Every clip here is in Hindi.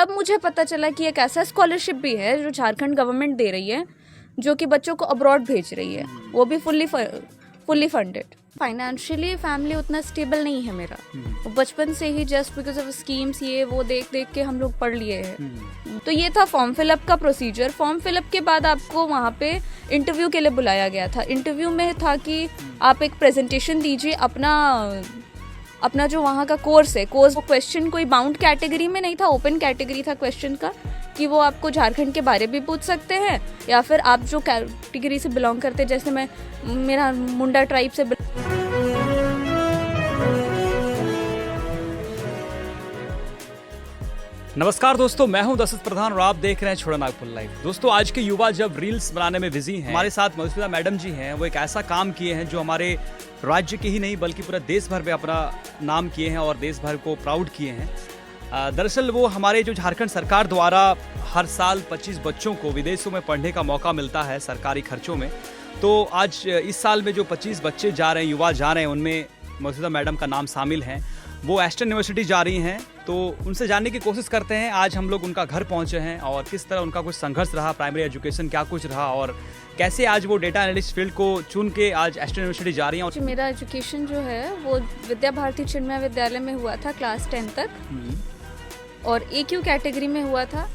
तब मुझे पता चला कि एक ऐसा स्कॉलरशिप भी है जो झारखंड गवर्नमेंट दे रही है, जो कि बच्चों को अब्रॉड भेज रही है, वो भी फुल्ली फंडेड। फाइनेंशियली फैमिली उतना स्टेबल नहीं है मेरा, बचपन से ही जस्ट बिकॉज ऑफ स्कीम्स ये वो देख देख के हम लोग पढ़ लिए हैं। तो ये था फॉर्म फिलअप का प्रोसीजर। फॉर्म फिलअप के बाद आपको वहाँ पे इंटरव्यू के लिए बुलाया गया था। इंटरव्यू में था कि आप एक प्रेजेंटेशन दीजिए अपना जो वहाँ का कोर्स है। वो क्वेश्चन कोई बाउंड कैटेगरी में नहीं था, ओपन कैटेगरी था क्वेश्चन का, कि वो आपको झारखंड के बारे में पूछ सकते हैं या फिर आप जो कैटेगरी से बिलोंग करते हैं, जैसे मेरा मुंडा ट्राइब से। नमस्कार दोस्तों, मैं हूं दशरथ प्रधान और आप देख रहे हैं छोड़ा नागपुर लाइव। दोस्तों, आज के युवा जब रील्स बनाने में बिजी हैं, हमारे साथ मधुस्मिता मैडम जी हैं। वो एक ऐसा काम किए हैं जो हमारे राज्य के ही नहीं बल्कि पूरा देश भर में अपना नाम किए हैं और देश भर को प्राउड किए हैं। दरअसल वो हमारे जो झारखंड सरकार द्वारा हर साल 25 बच्चों को विदेशों में पढ़ने का मौका मिलता है सरकारी खर्चों में। तो आज इस साल में जो 25 बच्चे जा रहे हैं, युवा जा रहे हैं, उनमें मधुस्मिता मैडम का नाम शामिल है। वो एस्टर्न यूनिवर्सिटी जा रही हैं, तो उनसे जानने की कोशिश करते हैं। आज हम लोग उनका घर पहुंचे हैं और किस तरह उनका कुछ संघर्ष रहा, प्राइमरी एजुकेशन क्या कुछ रहा और कैसे आज वो डेटा एनालिस्ट फील्ड को चुन के आज एस्टर्न यूनिवर्सिटी जा रही हैं। मेरा एजुकेशन जो है वो विद्या भारती चिन्मय विद्यालय में हुआ था क्लास 10 तक, और AQ कैटेगरी में हुआ था।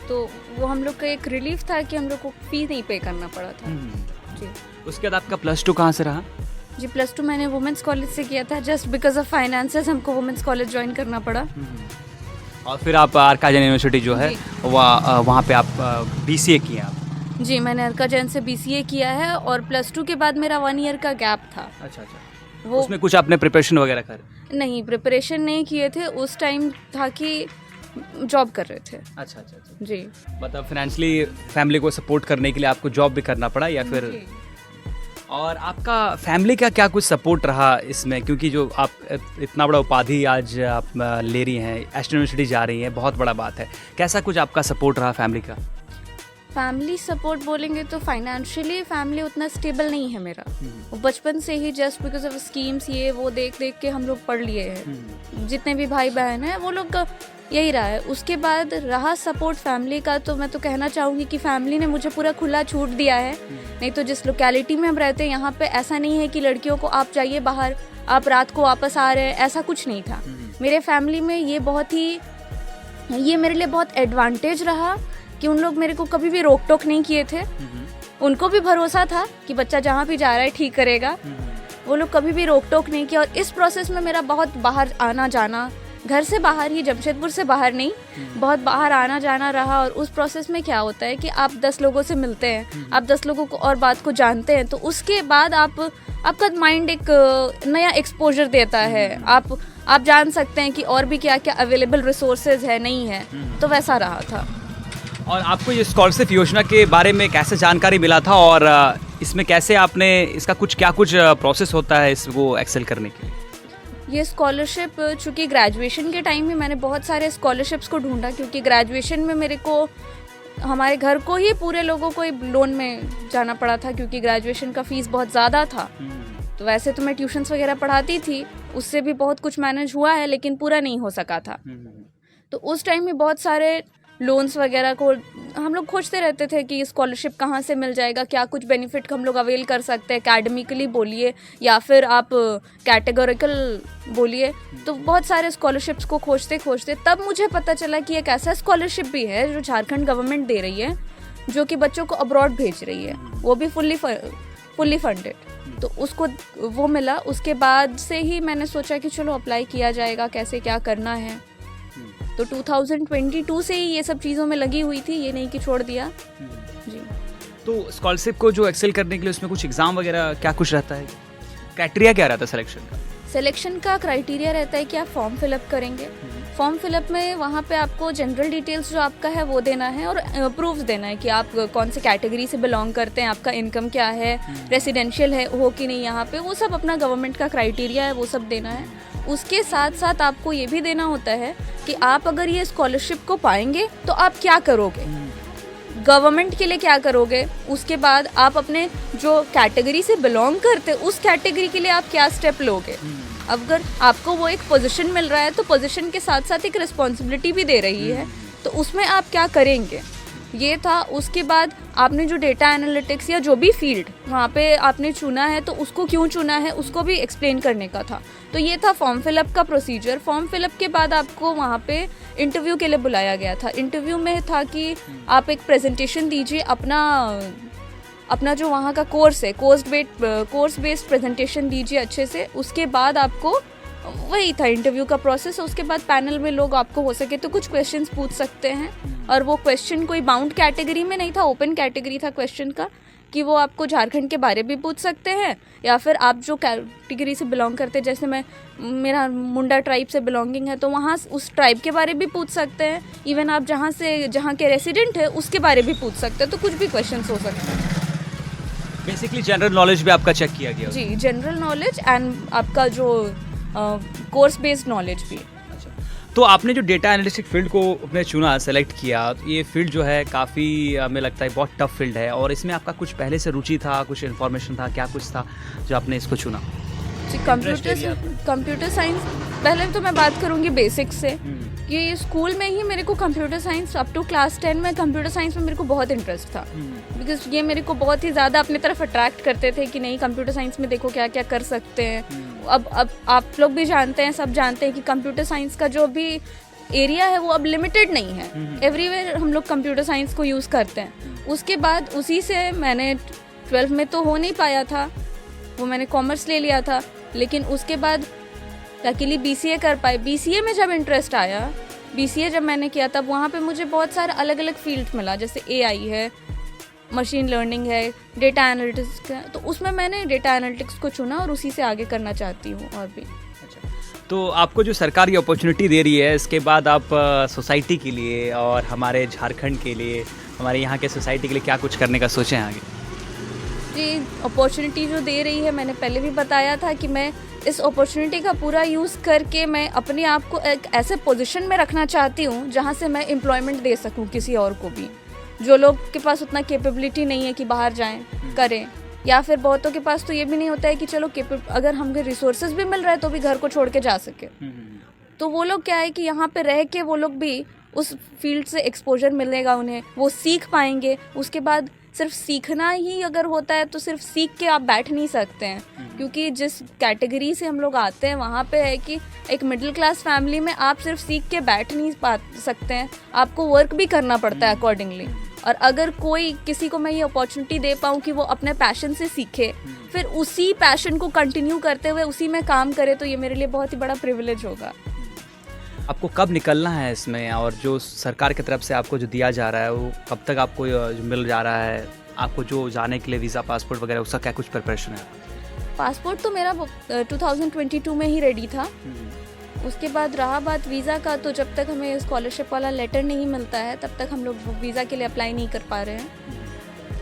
तो वो हम लोग का एक रिलीफ था कि हम लोग को फीस नहीं पे करना पड़ा था जी। उसके बाद आपका +2 कहाँ से रहा? जी, +2 मैंने वुमेंस कॉलेज से किया था। जस्ट बिकॉज ऑफ फाइनेंसेस हमको वुमेंस कॉलेज ज्वाइन करना पड़ा। और फिर आप आरका जैन यूनिवर्सिटी जो है वहाँ पे आप BCA किए आप? जी, मैंने आरका जैन से BCA किया है और +2 के बाद मेरा 1 ईयर का गैप था। अच्छा। वो उसमें कुछ आपने प्रिपरेशन वगैरह कर? नहीं, प्रिपरेशन नहीं किए थे। उस टाइम था कि जॉब कर रहे थे। अच्छा जी। मतलब फाइनेंशियली फैमिली को सपोर्ट करने के लिए आपको जॉब भी करना पड़ा या फिर? और आपका फैमिली का क्या कुछ सपोर्ट रहा इसमें, क्योंकि जो आप इतना बड़ा उपाधि आज आप ले रही हैं, एस्टर्न यूनिवर्सिटी जा रही हैं, बहुत बड़ा बात है। कैसा कुछ आपका सपोर्ट रहा फैमिली का? फैमिली सपोर्ट बोलेंगे तो फाइनेंशियली फैमिली उतना स्टेबल नहीं है मेरा, बचपन से ही जस्ट बिकॉज ऑफ स्कीम्स ये वो देख देख के हम लोग पढ़ लिए हैं। जितने भी भाई बहन हैं वो लोग यही रहा है। उसके बाद रहा सपोर्ट फैमिली का, तो मैं तो कहना चाहूँगी कि फैमिली ने मुझे पूरा खुला छूट दिया है। नहीं तो जिस लोकेलिटी में हम रहते हैं यहाँ पे ऐसा नहीं है कि लड़कियों को आप जाइए बाहर, आप रात को वापस आ रहे हैं, ऐसा कुछ नहीं था। मेरे फैमिली में ये मेरे लिए बहुत एडवांटेज रहा कि उन लोग मेरे को कभी भी रोक टोक नहीं किए थे। उनको भी भरोसा था कि बच्चा जहाँ भी जा रहा है ठीक करेगा। वो लोग कभी भी रोक टोक नहीं किया। और इस प्रोसेस में मेरा बहुत बाहर आना जाना, घर से बाहर ही, जमशेदपुर से बाहर नहीं, बहुत बाहर आना जाना रहा। और उस प्रोसेस में क्या होता है कि आप 10 लोगों से मिलते हैं, आप 10 लोगों को और बात को जानते हैं, तो उसके बाद आपका माइंड एक नया एक्सपोजर देता है। आप जान सकते हैं कि और भी क्या क्या अवेलेबल रिसोर्सेज है, नहीं है। तो वैसा रहा था। और आपको ये स्कॉलरशिप योजना के बारे में कैसे जानकारी मिला था और इसमें कैसे आपने इसका क्या कुछ प्रोसेस होता है इसको एक्सेल करने के लिए? ये स्कॉलरशिप, चूँकि ग्रेजुएशन के टाइम में मैंने बहुत सारे स्कॉलरशिप्स को ढूंढा, क्योंकि ग्रेजुएशन में मेरे को हमारे घर को ही पूरे लोगों को लोन में जाना पड़ा था, क्योंकि ग्रेजुएशन का फीस बहुत ज़्यादा था। तो वैसे तो मैं ट्यूशन्स वगैरह पढ़ाती थी, उससे भी बहुत कुछ मैनेज हुआ है, लेकिन पूरा नहीं हो सका था। तो उस टाइम में बहुत सारे लोन्स वगैरह को हम लोग खोजते रहते थे कि स्कॉलरशिप कहाँ से मिल जाएगा, क्या कुछ बेनिफिट हम लोग अवेल कर सकते हैं, एकेडमिकली बोलिए या फिर आप कैटेगोरिकल बोलिए। तो बहुत सारे स्कॉलरशिप्स को खोजते खोजते तब मुझे पता चला कि एक ऐसा स्कॉलरशिप भी है जो झारखंड गवर्नमेंट दे रही है, जो कि बच्चों को अब्रॉड भेज रही है, वो भी फुल्ली फंडेड। तो उसको वो मिला। उसके बाद से ही मैंने सोचा कि चलो अप्लाई किया जाएगा, कैसे क्या करना है। तो 2022 से ही ये सब चीज़ों में लगी हुई थी, ये नहीं कि छोड़ दिया जी। तो स्कॉलरशिप को जो एक्सेल करने के लिए उसमें कुछ एग्जाम वगैरह क्या कुछ रहता है? क्राइटेरिया क्या रहता है सिलेक्शन का? क्राइटेरिया रहता है कि आप फॉर्म फिलअप करेंगे। फॉर्म फिलअप में वहाँ पे आपको जनरल डिटेल्स जो आपका है वो देना है और प्रूफ्स देना है कि आप कौन से कैटेगरी से बिलोंग करते हैं, आपका इनकम क्या है, रेसिडेंशियल है हो कि नहीं यहाँ पे, वो सब अपना गवर्नमेंट का क्राइटेरिया है, वो सब देना है। उसके साथ साथ आपको ये भी देना होता है कि आप अगर ये स्कॉलरशिप को पाएंगे तो आप क्या करोगे, गवर्नमेंट के लिए क्या करोगे। उसके बाद आप अपने जो कैटेगरी से बिलोंग करते उस कैटेगरी के लिए आप क्या स्टेप लोगे। अगर आपको वो एक पोजीशन मिल रहा है तो पोजीशन के साथ साथ एक रिस्पॉन्सिबिलिटी भी दे रही है तो उसमें आप क्या करेंगे, ये था। उसके बाद आपने जो डेटा एनालिटिक्स या जो भी फील्ड वहाँ पे आपने चुना है तो उसको क्यों चुना है उसको भी एक्सप्लेन करने का था। तो ये था फॉर्म फिलअप का प्रोसीजर। फॉर्म फिलअप के बाद आपको वहाँ पे इंटरव्यू के लिए बुलाया गया था। इंटरव्यू में था कि आप एक प्रेजेंटेशन दीजिए, अपना जो वहाँ का कोर्स है, कोर्स बेस्ड प्रेजेंटेशन दीजिए अच्छे से। उसके बाद आपको वही था इंटरव्यू का प्रोसेस। उसके बाद पैनल में लोग आपको हो सके तो कुछ क्वेश्चंस पूछ सकते हैं, और वो क्वेश्चन कोई बाउंड कैटेगरी में नहीं था, ओपन कैटेगरी था क्वेश्चन का, कि वो आपको झारखंड के बारे भी पूछ सकते हैं, या फिर आप जो कैटेगरी से बिलोंग करते हैं, जैसे मेरा मुंडा ट्राइब से बिलोंगिंग है तो वहाँ उस ट्राइब के बारे भी पूछ सकते हैं। इवन आप जहाँ के रेसिडेंट है उसके बारे भी पूछ सकते हैं। तो कुछ भी क्वेश्चन हो सकते हैं। बेसिकली जनरल नॉलेज भी आपका चेक किया गया? जी, जनरल नॉलेज एंड आपका जो कोर्स बेस्ड नॉलेज भी। अच्छा, तो आपने जो डेटा एनालिटिक्स फील्ड को अपने चुना, सेलेक्ट किया, तो ये फील्ड जो है काफ़ी हमें लगता है बहुत टफ फील्ड है, और इसमें आपका कुछ पहले से रुचि था, कुछ इन्फॉर्मेशन था, क्या कुछ था जो आपने इसको चुना? जी, कंप्यूटर साइंस, पहले तो मैं बात करूँगी बेसिक्स से कि स्कूल में ही मेरे को computer science up to class 10 में कंप्यूटर साइंस में मेरे को बहुत इंटरेस्ट था, बिकॉज ये मेरे को बहुत ही ज़्यादा अपनी तरफ अट्रैक्ट करते थे कि नहीं कंप्यूटर साइंस में देखो क्या क्या कर सकते हैं। अब आप लोग भी जानते हैं, सब जानते हैं कि कंप्यूटर साइंस का जो भी एरिया है वो अब लिमिटेड नहीं है, एवरीवेयर हम लोग कंप्यूटर साइंस को यूज़ करते हैं। उसके बाद उसी से मैंने 12th में तो हो नहीं पाया था, वो मैंने कॉमर्स ले लिया था, लेकिन उसके बाद लकीली BCA कर पाए। BCA में जब इंटरेस्ट आया, BCA जब मैंने किया तब वहाँ पे मुझे बहुत सारे अलग अलग फील्ड मिला, जैसे AI है, मशीन लर्निंग है, डेटा एनालिटिक्स है। तो उसमें मैंने डेटा एनालिटिक्स को चुना और उसी से आगे करना चाहती हूँ और भी। अच्छा, तो आपको जो सरकार ये अपॉर्चुनिटी दे रही है, इसके बाद आप सोसाइटी के लिए और हमारे झारखंड के लिए, हमारे यहाँ के सोसाइटी के लिए क्या कुछ करने का सोचें आगे? जी, अपॉर्चुनिटी जो दे रही है, मैंने पहले भी बताया था कि मैं इस अपॉर्चुनिटी का पूरा यूज़ करके मैं अपने आप को एक ऐसे पोजीशन में रखना चाहती हूँ जहाँ से मैं एम्प्लॉयमेंट दे सकूँ किसी और को भी, जो लोग के पास उतना कैपेबिलिटी नहीं है कि बाहर जाएं करें, या फिर बहुतों के पास तो ये भी नहीं होता है कि चलो अगर हमें रिसोर्सेज भी मिल रहा है तो भी घर को छोड़ के जा सके। तो वो लोग क्या है कि यहाँ पे रह के वो लोग भी उस फील्ड से एक्सपोजर मिलेगा उन्हें, वो सीख पाएंगे। उसके बाद सिर्फ सीखना ही अगर होता है तो सिर्फ सीख के आप बैठ नहीं सकते हैं, क्योंकि जिस कैटेगरी से हम लोग आते हैं वहाँ पे है कि एक मिडिल क्लास फैमिली में आप सिर्फ सीख के बैठ नहीं सकते हैं, आपको वर्क भी करना पड़ता है अकॉर्डिंगली। और अगर कोई किसी को मैं ये अपॉर्चुनिटी दे पाऊँ कि वो अपने पैशन से सीखे, फिर उसी पैशन को कंटिन्यू करते हुए उसी में काम करे, तो ये मेरे लिए बहुत ही बड़ा प्रिविलेज होगा। आपको कब निकलना है इसमें, और जो सरकार की तरफ से आपको जो दिया जा रहा है वो कब तक आपको जो मिल जा रहा है? आपको जो जाने के लिए वीज़ा, पासपोर्ट वगैरह, उसका क्या कुछ प्रिपरेशन है? पासपोर्ट तो मेरा 2022 में ही रेडी था। उसके बाद रहा बात वीज़ा का, तो जब तक हमें स्कॉलरशिप वाला लेटर नहीं मिलता है तब तक हम लोग वीज़ा के लिए अप्लाई नहीं कर पा रहे हैं।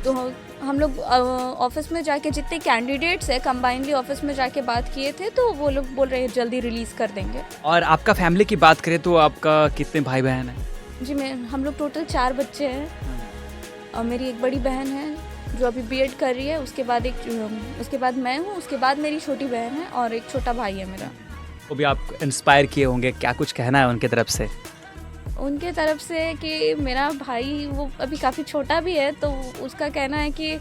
तो हम लोग ऑफिस में जाके जितने कैंडिडेट्स हैं कंबाइनली ऑफिस में जाके बात किए थे, तो वो लोग बोल रहे हैं जल्दी रिलीज़ कर देंगे। और आपका फैमिली की बात करें तो आपका कितने भाई बहन हैं? जी, हम लोग टोटल 4 बच्चे हैं, और मेरी एक बड़ी बहन है जो अभी B.Ed कर रही है, उसके बाद मैं हूँ, उसके बाद मेरी छोटी बहन है और एक छोटा भाई है मेरा। वो भी आप इंस्पायर किए होंगे, क्या कुछ कहना है उनके तरफ से? उनके तरफ से कि मेरा भाई वो अभी काफ़ी छोटा भी है, तो उसका कहना है कि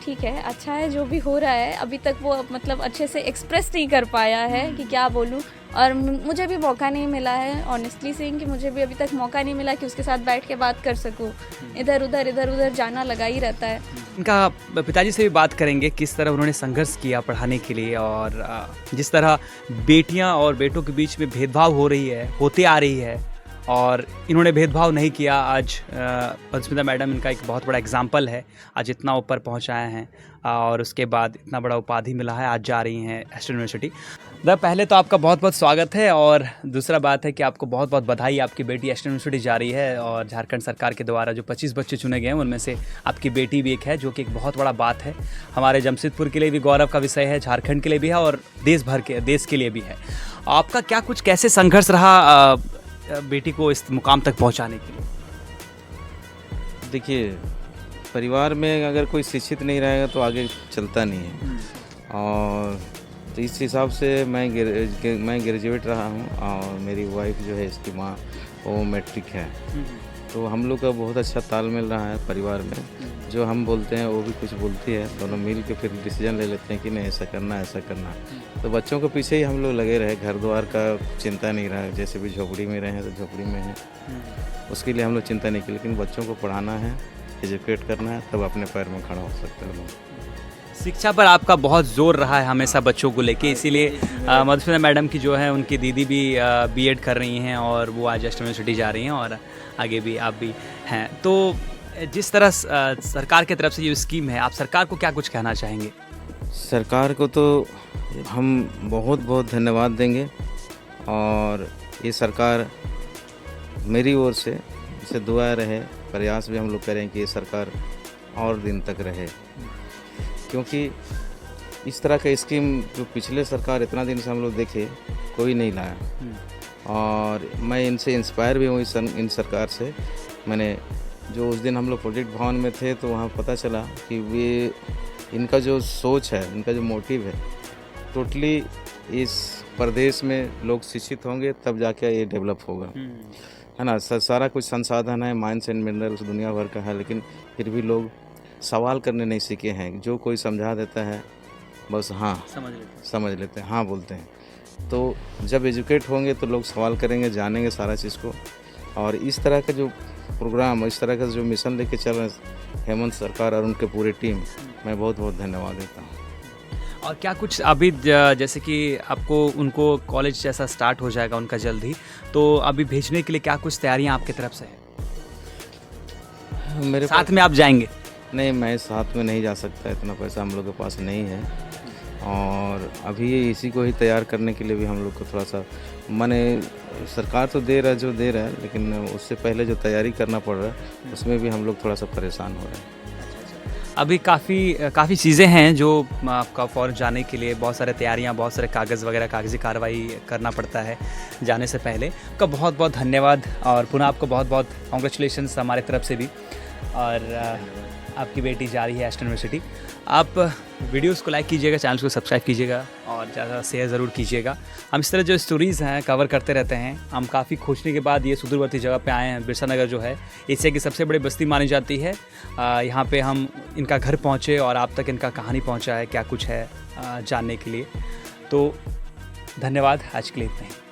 ठीक है, अच्छा है जो भी हो रहा है। अभी तक वो मतलब अच्छे से एक्सप्रेस नहीं कर पाया है कि क्या बोलूं, और मुझे भी मौका नहीं मिला है, ऑनेस्टली सेइंग कि मुझे भी अभी तक मौका नहीं मिला कि उसके साथ बैठ के बात कर सकूं। इधर उधर जाना लगा ही रहता है। इनका पिताजी से भी बात करेंगे, किस तरह उन्होंने संघर्ष किया पढ़ाने के लिए, और जिस तरह बेटियां और बेटों के बीच में भेदभाव होती आ रही है, और इन्होंने भेदभाव नहीं किया। आज मधुस्मिता मैडम इनका एक बहुत बड़ा एग्जाम्पल है, आज इतना ऊपर पहुंचाए हैं और उसके बाद इतना बड़ा उपाधि मिला है, आज जा रही हैं एस्टर यूनिवर्सिटी। पहले तो आपका बहुत बहुत स्वागत है, और दूसरा बात है कि आपको बहुत बहुत बधाई, आपकी बेटी एस्टर यूनिवर्सिटी जा रही है, और झारखंड सरकार के द्वारा जो 25 बच्चे चुने गए हैं उनमें से आपकी बेटी भी एक है, जो कि एक बहुत बड़ा बात है। हमारे जमशेदपुर के लिए भी गौरव का विषय है, झारखंड के लिए भी है, और देश के लिए भी है। आपका क्या कुछ कैसे संघर्ष रहा बेटी को इस मुकाम तक पहुंचाने के लिए? देखिए, परिवार में अगर कोई शिक्षित नहीं रहेगा तो आगे चलता नहीं है, और तो इस हिसाब से मैं ग्रेजुएट रहा हूँ, और मेरी वाइफ जो है इसकी माँ वो मैट्रिक है। तो हम लोग का बहुत अच्छा तालमेल रहा है परिवार में। जो हम बोलते हैं वो भी कुछ बोलती है, दोनों मिल के फिर डिसीजन ले लेते हैं कि नहीं ऐसा करना ऐसा करना। तो बच्चों के पीछे ही हम लोग लगे रहे, घर द्वार का चिंता नहीं रहा। जैसे भी झोपड़ी में रहे हैं तो झोपड़ी में हैं, उसके लिए हम लोग चिंता नहीं की। लेकिन बच्चों को पढ़ाना है, एजुकेट करना है, तब अपने पैर में खड़ा हो सकते हैं लोग। शिक्षा पर आपका बहुत जोर रहा है हमेशा बच्चों को लेके, इसीलिए मधुसूदना मैडम की जो है उनकी दीदी भी बीएड कर रही हैं और वो आज वेस्टर्न यूनिवर्सिटी जा रही हैं और आगे भी आप भी हैं। तो जिस तरह सरकार की तरफ से ये स्कीम है, आप सरकार को क्या कुछ कहना चाहेंगे? सरकार को तो हम बहुत बहुत धन्यवाद देंगे और ये सरकार मेरी ओर से इसे दुआ रहे, प्रयास भी हम लोग करें कि ये सरकार और दिन तक रहे, क्योंकि इस तरह का स्कीम जो पिछले सरकार इतना दिन से हम लोग देखे कोई नहीं लाया। और मैं इनसे इंस्पायर भी हूँ इन सरकार से। मैंने जो उस दिन हम लोग प्रोजेक्ट भवन में थे तो वहाँ पता चला कि वे इनका जो सोच है, इनका जो मोटिव है, टोटली इस प्रदेश में लोग शिक्षित होंगे तब जाके ये डेवलप होगा, है ना। सारा कुछ संसाधन है, माइंस एंड मिनरल्स दुनिया भर का है, लेकिन फिर भी लोग सवाल करने नहीं सीखे हैं। जो कोई समझा देता है बस हाँ समझ लेते हैं, हाँ बोलते हैं। तो जब एजुकेट होंगे तो लोग सवाल करेंगे, जानेंगे सारा चीज़ को। और इस तरह का जो प्रोग्राम, इस तरह का जो मिशन लेके चल रहे हैं हेमंत सरकार और उनके पूरी टीम, मैं बहुत बहुत धन्यवाद देता हूँ। और क्या कुछ अभी जैसे कि आपको उनको कॉलेज जैसा स्टार्ट हो जाएगा उनका जल्द ही, तो अभी भेजने के लिए क्या कुछ तैयारियां आपकी तरफ से है? मेरे साथ में आप जाएंगे? नहीं, मैं साथ में नहीं जा सकता, इतना पैसा हम लोग के पास नहीं है। और अभी इसी को ही तैयार करने के लिए भी हम लोग को थोड़ा सा, माने सरकार तो दे रहा है जो दे रहा है, लेकिन उससे पहले जो तैयारी करना पड़ रहा है उसमें भी हम लोग थोड़ा सा परेशान हो रहे हैं। अभी काफ़ी चीज़ें हैं जो आपका फॉरेन जाने के लिए, बहुत सारे तैयारियां, बहुत सारे कागज़ वगैरह, कागजी कार्रवाई करना पड़ता है जाने से पहले। आपका बहुत बहुत धन्यवाद और पुनः आपको बहुत बहुत कॉन्ग्रेचुलेशंस हमारे तरफ से भी। और आपकी बेटी जा रही है वेस्टर्न यूनिवर्सिटी। आप वीडियोस को लाइक कीजिएगा, चैनल को सब्सक्राइब कीजिएगा और ज़्यादा शेयर ज़रूर कीजिएगा। हम इस तरह जो स्टोरीज़ हैं कवर करते रहते हैं। हम काफ़ी खोजने के बाद ये सुदूरवर्ती जगह पे आए हैं। बिरसा नगर जो है एशिया की सबसे बड़ी बस्ती मानी जाती है। यहाँ पे हम इनका घर पहुँचे और आप तक इनका कहानी पहुँचा है, क्या कुछ है जानने के लिए। तो धन्यवाद, आज के लिए इतना ही।